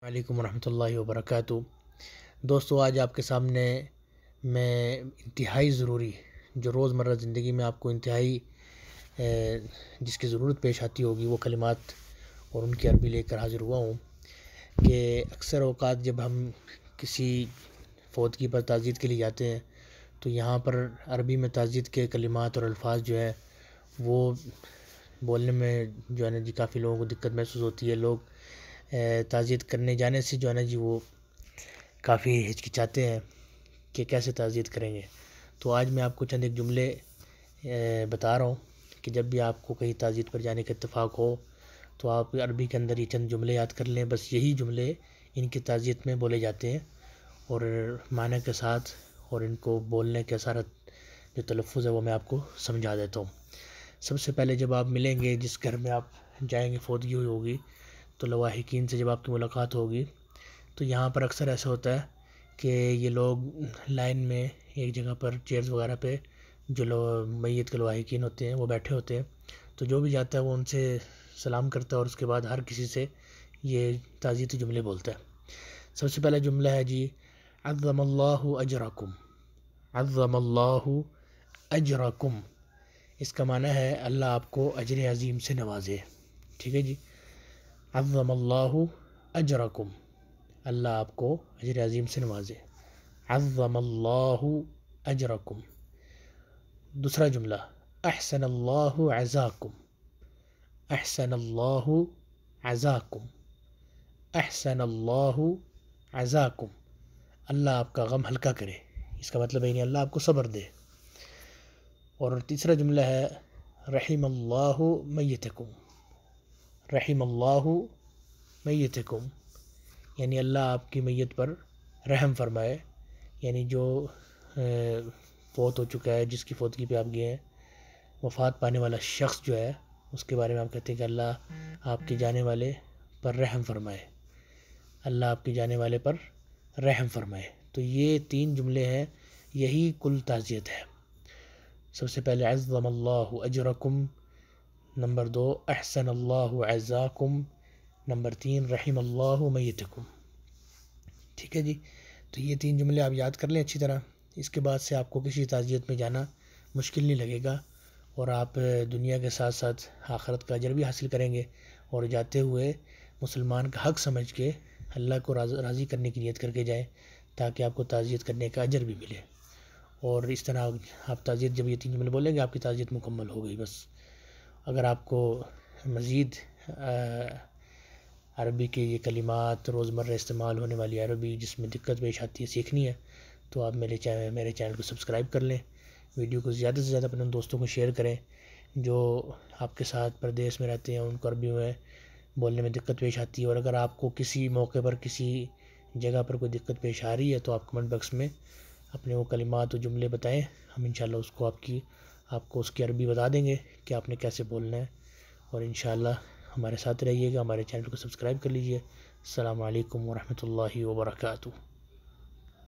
وعلیکم ورحمۃ اللہ وبرکاتہ۔ دوستو، آج آپ کے سامنے میں انتہائی ضروری جو روزمرہ زندگی میں آپ کو انتہائی جس کی ضرورت پیش آتی ہوگی وہ کلمات اور ان کی عربی لے کر حاضر ہوا ہوں کہ اکثر اوقات جب ہم کسی فوتگی پر تعزیت کے لیے جاتے ہیں تو یہاں پر عربی میں تعزیت کے کلمات اور الفاظ جو ہے وہ بولنے میں جو ہے نا جی کافی لوگوں کو دقت محسوس ہوتی ہے۔ لوگ تعزیت کرنے جانے سے جو ہے نا جی وہ کافی ہچکچاتے ہیں کہ کیسے تعزیت کریں گے۔ تو آج میں آپ کو چند ایک جملے بتا رہا ہوں کہ جب بھی آپ کو کہیں تعزیت پر جانے کا اتفاق ہو تو آپ عربی کے اندر یہ چند جملے یاد کر لیں۔ بس یہی جملے ان کی تعزیت میں بولے جاتے ہیں اور معنی کے ساتھ، اور ان کو بولنے کے سارا جو تلفظ ہے وہ میں آپ کو سمجھا دیتا ہوں۔ سب سے پہلے جب آپ ملیں گے، جس گھر میں آپ جائیں گے فوتگی ہوئی ہوگی، تو لواحقین سے جب آپ کی ملاقات ہوگی تو یہاں پر اکثر ایسا ہوتا ہے کہ یہ لوگ لائن میں ایک جگہ پر چیئرز وغیرہ پہ جو میت کے لواحقین ہوتے ہیں وہ بیٹھے ہوتے ہیں، تو جو بھی جاتا ہے وہ ان سے سلام کرتا ہے اور اس کے بعد ہر کسی سے یہ تعزیتی جملے بولتا ہے۔ سب سے پہلا جملہ ہے جی عظم اللہ اجرکم، عظم اللہ اجرکم۔ اس کا معنی ہے اللہ آپ کو اجر عظیم سے نوازے، ٹھیک ہے جی۔ عظم اللہ اجرکم، اللہ آپ کو اجر عظیم سے نوازے، عظم اللہ اجرکم۔ دوسرا جملہ احسن اللہ عزاکم، احسن اللہ عزاکم، احسن اللہ عزاکم۔ اللہ آپ کا غم ہلکا کرے، اس کا مطلب ہے نہیں اللہ آپ کو صبر دے۔ اور تیسرا جملہ ہے رحم اللہ میتکم، رحم اللہ میتکم، یعنی اللہ آپ کی میت پر رحم فرمائے، یعنی جو فوت ہو چکا ہے، جس کی فوتگی پہ آپ گئے ہیں، وفات پانے والا شخص جو ہے اس کے بارے میں آپ کہتے ہیں کہ اللہ آپ کے جانے والے پر رحم فرمائے، اللہ آپ کے جانے والے پر رحم فرمائے۔ تو یہ تین جملے ہیں، یہی کل تعزیت ہے۔ سب سے پہلے عظم اللہ اجرکم، نمبر 2 احسن اللہ عزاکم، نمبر 3 رحم اللہ میتکم، ٹھیک ہے جی۔ تو یہ تین جملے آپ یاد کر لیں اچھی طرح، اس کے بعد سے آپ کو کسی تعزیت میں جانا مشکل نہیں لگے گا اور آپ دنیا کے ساتھ ساتھ آخرت کا اجر بھی حاصل کریں گے، اور جاتے ہوئے مسلمان کا حق سمجھ کے اللہ کو راضی کرنے کی نیت کر کے جائیں تاکہ آپ کو تعزیت کرنے کا اجر بھی ملے۔ اور اس طرح آپ تعزیت جب یہ تین جملے بولیں گے آپ کی تعزیت مکمل ہو گئی۔ بس اگر آپ کو مزید عربی کے یہ کلمات، روزمرہ استعمال ہونے والی عربی جس میں دقت پیش آتی ہے، سیکھنی ہے تو آپ میرے چینل کو سبسکرائب کر لیں، ویڈیو کو زیادہ سے زیادہ اپنے دوستوں کو شیئر کریں جو آپ کے ساتھ پردیس میں رہتے ہیں، ان کو عربی میں بولنے میں دقت پیش آتی ہے۔ اور اگر آپ کو کسی موقع پر کسی جگہ پر کوئی دقت پیش آ رہی ہے تو آپ کمنٹ باکس میں اپنے وہ کلمات و جملے بتائیں، ہم انشاءاللہ اس کو آپ کو اس کی عربی بتا دیں گے کہ آپ نے کیسے بولنا ہے۔ اور انشاءاللہ ہمارے ساتھ رہیے گا، ہمارے چینل کو سبسکرائب کر لیجئے۔ السلام علیکم ورحمۃ اللہ وبرکاتہ۔